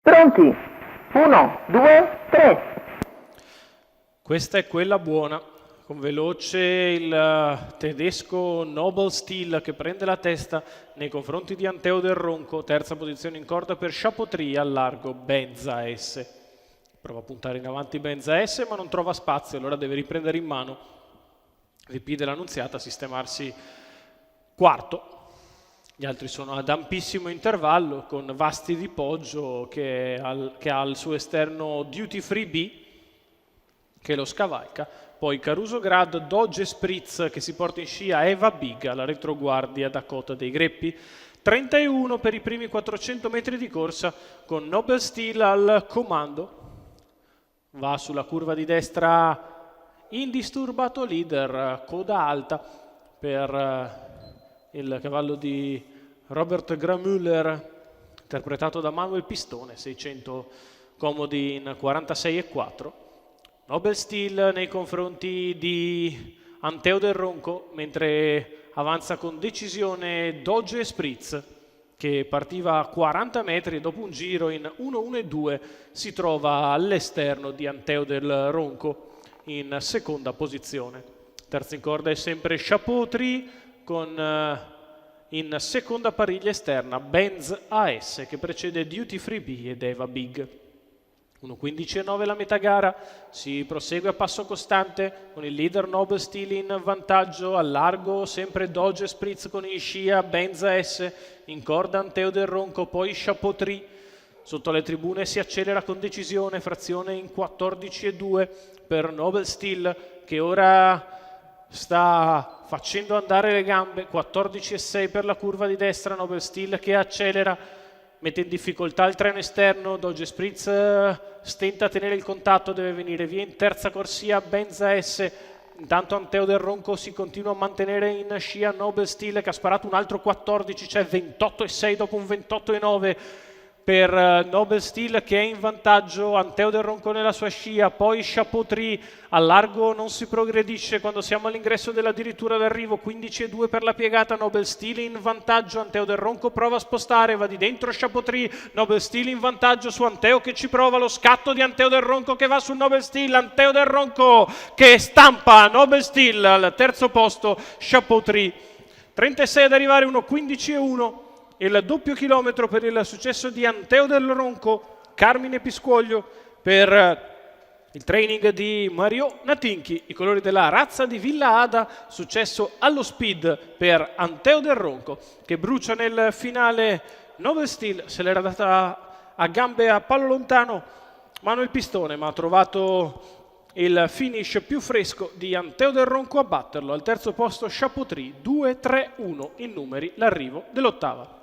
Pronti? 1, 2, 3. Questa è quella buona, con veloce il tedesco Nobel Steel che prende la testa nei confronti di Anteo Del Ronco, terza posizione in corda per Chapoutry, al largo Benza S. Prova a puntare in avanti Benza S ma non trova spazio, allora deve riprendere in mano VP dell'Annunziata, sistemarsi quarto. Gli altri sono ad ampissimo intervallo con Vasti di Poggio che ha al suo esterno Duty Free B che lo scavalca, poi Caruso Grad, Dodge Spritz che si porta in scia Eva Big alla retroguardia Dakota dei Greppi, 31 per i primi 400 metri di corsa con Nobel Steel al comando, va sulla curva di destra indisturbato leader, coda alta per il cavallo di Robert Gramüller interpretato da Manuel Pistone, 600 comodi in 46,4. Nobel Steel nei confronti di Anteo Del Ronco, mentre avanza con decisione Dodge Spritz, che partiva a 40 metri e dopo un giro in 1-1-2 si trova all'esterno di Anteo Del Ronco in seconda posizione. Terzo in corda è sempre Chapoutry con in seconda pariglia esterna Benz AS che precede Duty Free B ed Eva Big. 1.15.9 la metà gara, si prosegue a passo costante con il leader Nobel Steel in vantaggio, al largo sempre Dodge Spritz con in scia Benza S, in corda Anteo Del Ronco, poi Chapoutry. Sotto le tribune si accelera con decisione, frazione in 14,2 per Nobel Steel che ora sta facendo andare le gambe, 14,6 per la curva di destra, Nobel Steel che accelera, mette in difficoltà il treno esterno, Dodge Spritz stenta a tenere il contatto, deve venire via in terza corsia Benza S, intanto Anteo Del Ronco si continua a mantenere in scia Nobel Steel che ha sparato un altro 14, cioè 28,6 dopo un 28,9 per Nobel Steel che è in vantaggio, Anteo Del Ronco nella sua scia, poi Chapoutry, al largo non si progredisce quando siamo all'ingresso dell'addirittura d'arrivo, 15,2 per la piegata, Nobel Steel in vantaggio, Anteo Del Ronco prova a spostare, va di dentro Chapoutry, Nobel Steel in vantaggio su Anteo che ci prova, lo scatto di Anteo Del Ronco che va su Nobel Steel, Anteo Del Ronco che stampa Nobel Steel al terzo posto, Chapoutry, 36 ad arrivare, 1.15,1. Il doppio chilometro per il successo di Anteo Del Ronco, Carmine Piscoglio per il training di Mario Natinchi, i colori della razza di Villa Ada, successo allo speed per Anteo Del Ronco che brucia nel finale Nobel Steel, se l'era data a gambe a palo lontano Manuel Pistone ma ha trovato il finish più fresco di Anteo Del Ronco a batterlo, al terzo posto Chapoutry, 2-3-1 in numeri l'arrivo dell'ottava.